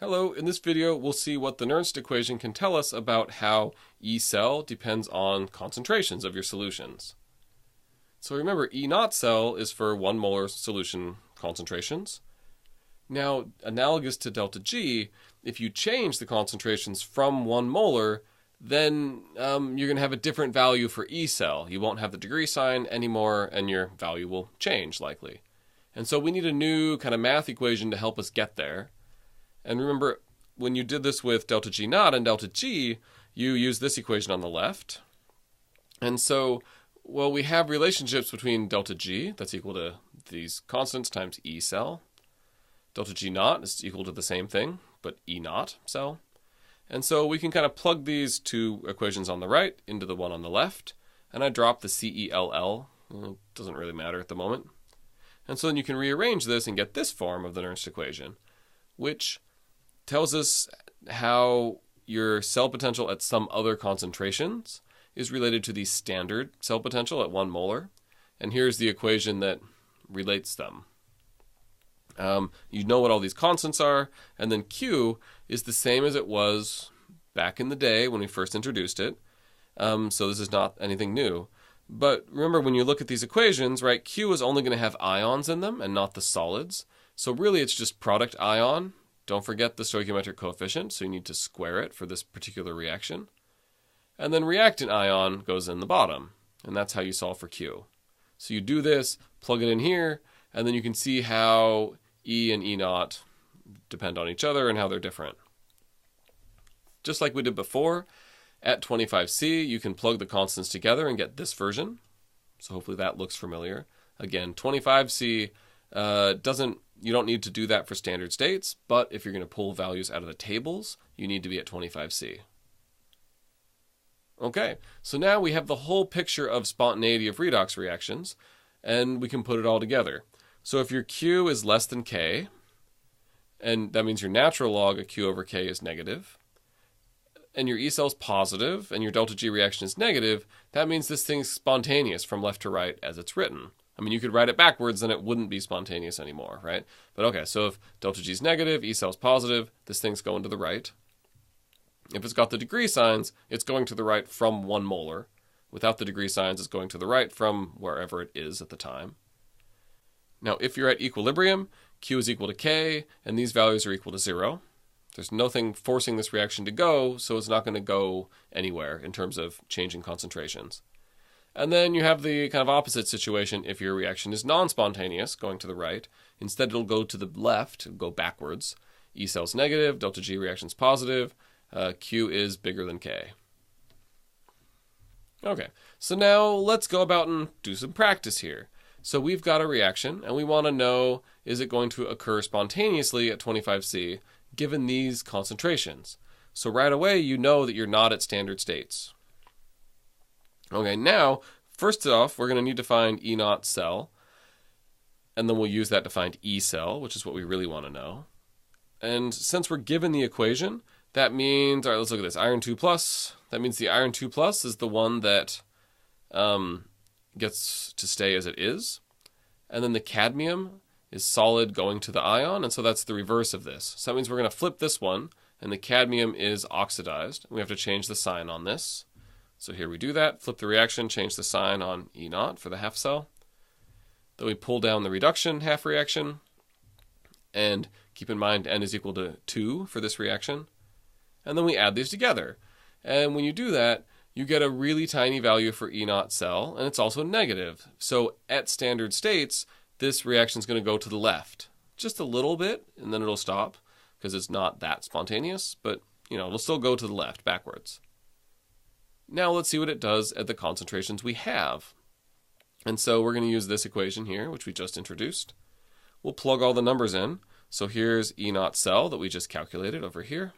Hello, in this video we'll see what the Nernst equation can tell us about how E cell depends on concentrations of your solutions. So remember, E naught cell is for 1 molar solution concentrations. Now, analogous to delta G, if you change the concentrations from 1 molar, then you're going to have a different value for E cell. You won't have the degree sign anymore, and your value will change likely. And so we need a new kind of math equation to help us get there. And remember, when you did this with delta G naught and delta G, you used this equation on the left. And so, well, we have relationships between delta G, that's equal to these constants times E cell. Delta G naught is equal to the same thing, but E naught cell. And so we can kind of plug these two equations on the right into the one on the left. And I drop the CELL. It doesn't really matter at the moment. And so then you can rearrange this and get this form of the Nernst equation, which tells us how your cell potential at some other concentrations is related to the standard cell potential at 1 molar. And here's the equation that relates them. You know what all these constants are, and then Q is the same as it was back in the day when we first introduced it. So this is not anything new. But remember, when you look at these equations, right, Q is only going to have ions in them and not the solids. So really it's just product ion. Don't forget the stoichiometric coefficient, so you need to square it for this particular reaction. And then reactant ion goes in the bottom, and that's how you solve for Q. So you do this, plug it in here, and then you can see how E and E naught depend on each other and how they're different. Just like we did before, at 25C, you can plug the constants together and get this version. So hopefully that looks familiar. Again, 25C you don't need to do that for standard states, but if you're going to pull values out of the tables, you need to be at 25C. Okay, so now we have the whole picture of spontaneity of redox reactions, and we can put it all together. So if your Q is less than K, and that means your natural log of Q over K is negative, and your E cell is positive, and your delta G reaction is negative, that means this thing's spontaneous from left to right as it's written. I mean, you could write it backwards, then it wouldn't be spontaneous anymore, right? But okay, so if delta G is negative, E cell is positive, this thing's going to the right. If it's got the degree signs, it's going to the right from 1 molar. Without the degree signs, it's going to the right from wherever it is at the time. Now, if you're at equilibrium, Q is equal to K, and these values are equal to 0. There's nothing forcing this reaction to go, so it's not going to go anywhere in terms of changing concentrations. And then you have the kind of opposite situation if your reaction is non-spontaneous, going to the right. Instead, it'll go to the left, go backwards. E cell's negative, delta G reaction's positive, Q is bigger than K. Okay, so now let's go about and do some practice here. So we've got a reaction, and we want to know, is it going to occur spontaneously at 25C given these concentrations? So right away, you know that you're not at standard states. Okay, now, first off, we're going to need to find E naught cell, and then we'll use that to find E cell, which is what we really want to know. And since we're given the equation, that means, all right, let's look at this, iron 2 plus. That means the iron 2 plus is the one that gets to stay as it is. And then the cadmium is solid going to the ion, and so that's the reverse of this. So that means we're going to flip this one, and the cadmium is oxidized. We have to change the sign on this. So here we do that, flip the reaction, change the sign on E naught for the half cell. Then we pull down the reduction half reaction, and keep in mind N is equal to 2 for this reaction. And then we add these together. And when you do that, you get a really tiny value for E naught cell, and it's also negative. So at standard states, this reaction is going to go to the left just a little bit, and then it'll stop because it's not that spontaneous, but it'll still go to the left backwards. Now let's see what it does at the concentrations we have. And so we're going to use this equation here, which we just introduced. We'll plug all the numbers in. So here's E naught cell that we just calculated over here.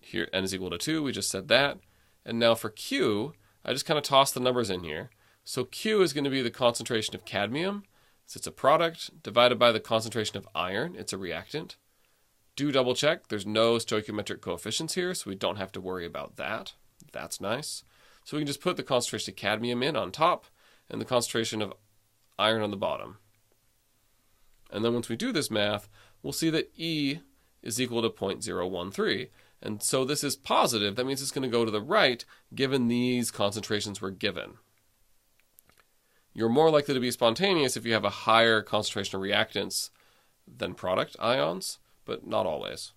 Here N is equal to 2, we just said that. And now for Q, I just kind of toss the numbers in here. So Q is going to be the concentration of cadmium, so it's a product, divided by the concentration of iron, it's a reactant. Do double check, there's no stoichiometric coefficients here, so we don't have to worry about that. That's nice. So we can just put the concentration of cadmium in on top and the concentration of iron on the bottom. And then once we do this math, we'll see that E is equal to 0.013. And so this is positive. That means it's going to go to the right given these concentrations were given. You're more likely to be spontaneous if you have a higher concentration of reactants than product ions, but not always.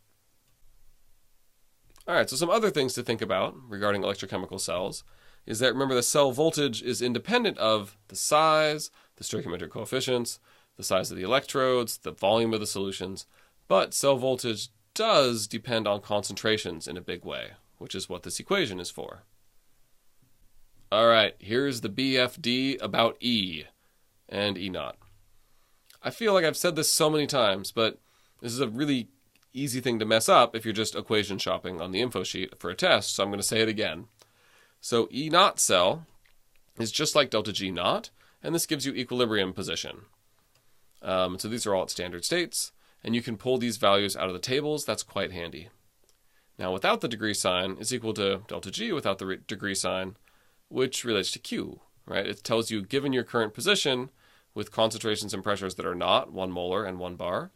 All right, so some other things to think about regarding electrochemical cells is that, remember, the cell voltage is independent of the size, the stoichiometric coefficients, the size of the electrodes, the volume of the solutions, but cell voltage does depend on concentrations in a big way, which is what this equation is for. All right, here's the BFD about E and E naught. I feel like I've said this so many times, but this is a really easy thing to mess up if you're just equation shopping on the info sheet for a test, so I'm going to say it again. So E naught cell is just like delta G naught, and this gives you equilibrium position. So these are all at standard states, and you can pull these values out of the tables. That's quite handy. Now, without the degree sign is equal to delta G without the degree sign, which relates to Q, right? It tells you, given your current position with concentrations and pressures that are not 1 molar and 1 bar,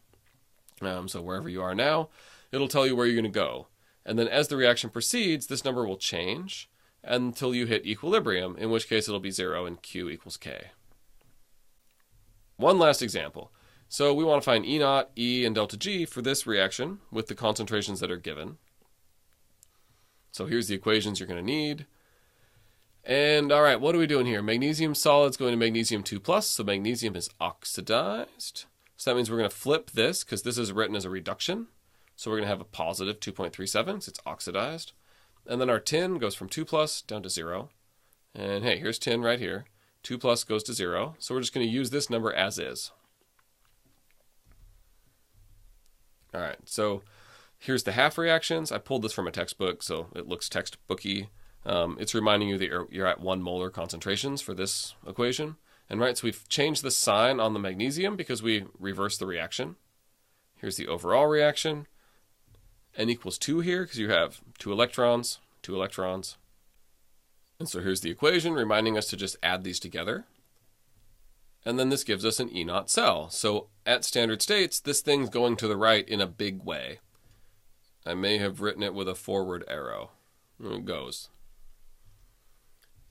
so wherever you are now, it'll tell you where you're going to go. And then as the reaction proceeds, this number will change until you hit equilibrium, in which case it'll be 0 and Q equals K. One last example. So we want to find E naught, E, and delta G for this reaction with the concentrations that are given. So here's the equations you're going to need. And all right, what are we doing here? Magnesium solid's going to magnesium 2+, so magnesium is oxidized. So that means we're going to flip this, because this is written as a reduction. So we're going to have a positive 2.37, because it's oxidized. And then our tin goes from 2+ down to 0. And hey, here's tin right here. 2+ goes to 0. So we're just going to use this number as is. All right, so here's the half reactions. I pulled this from a textbook, so it looks textbooky. It's reminding you that you're at 1 molar concentrations for this equation. And right, so we've changed the sign on the magnesium because we reversed the reaction. Here's the overall reaction. N equals 2 here because you have 2 electrons, 2 electrons. And so here's the equation reminding us to just add these together. And then this gives us an E naught cell. So at standard states, this thing's going to the right in a big way. I may have written it with a forward arrow. It goes.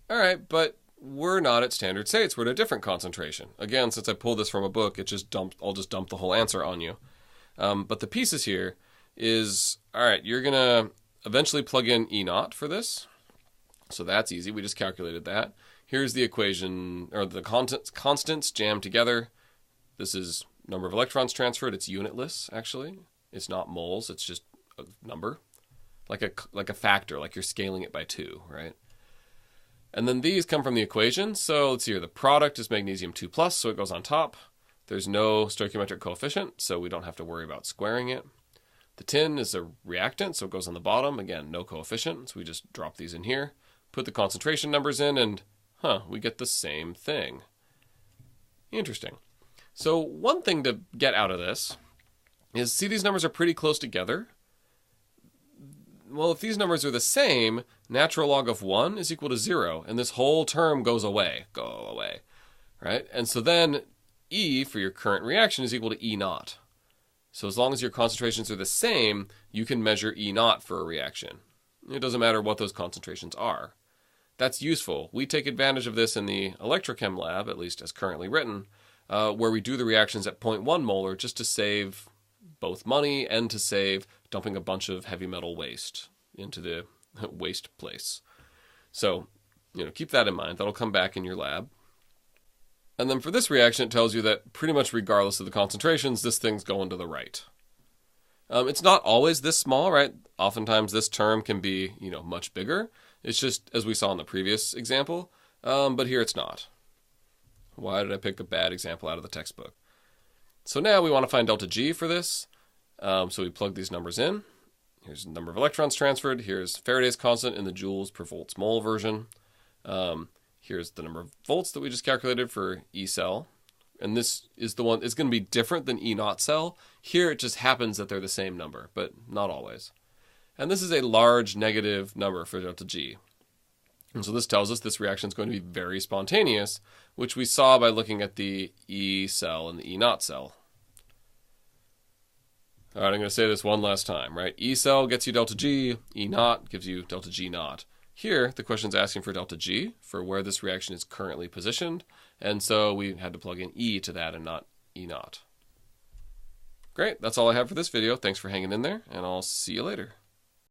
All right, but we're not at standard states. We're at a different concentration. Again, since I pulled this from a book, I'll just dump the whole answer on you. But the pieces here is, all right, you're going to eventually plug in E naught for this. So that's easy. We just calculated that. Here's the equation, or the constants jammed together. This is number of electrons transferred. It's unitless, actually. It's not moles. It's just a number, like a factor, like you're scaling it by 2, right? And then these come from the equation. So let's see here. The product is magnesium 2+, so it goes on top. There's no stoichiometric coefficient, so we don't have to worry about squaring it. The tin is a reactant, so it goes on the bottom. Again, no coefficient, so we just drop these in here, put the concentration numbers in, and we get the same thing. Interesting. So one thing to get out of this is, see, these numbers are pretty close together. Well, if these numbers are the same, natural log of 1 is equal to 0, and this whole term goes away. Go away. Right? And so then E for your current reaction is equal to E naught. So as long as your concentrations are the same, you can measure E naught for a reaction. It doesn't matter what those concentrations are. That's useful. We take advantage of this in the electrochem lab, at least as currently written, where we do the reactions at 0.1 molar just to save both money and to save dumping a bunch of heavy metal waste into the waste place. So, keep that in mind. That'll come back in your lab. And then for this reaction, it tells you that pretty much regardless of the concentrations, this thing's going to the right. It's not always this small, right? Oftentimes this term can be, much bigger. It's just, as we saw in the previous example, but here it's not. Why did I pick a bad example out of the textbook? So now we want to find delta G for this. So we plug these numbers in. Here's the number of electrons transferred. Here's Faraday's constant in the joules per volts mole version. Here's the number of volts that we just calculated for E cell. And this is the one, it's going to be different than E naught cell. Here it just happens that they're the same number, but not always. And this is a large negative number for delta G. And so this tells us this reaction is going to be very spontaneous, which we saw by looking at the E cell and the E naught cell. All right, I'm going to say this one last time, right? E cell gets you delta G, E naught gives you delta G naught. Here, the question's asking for delta G, for where this reaction is currently positioned, and so we had to plug in E to that and not E naught. Great, that's all I have for this video. Thanks for hanging in there, and I'll see you later.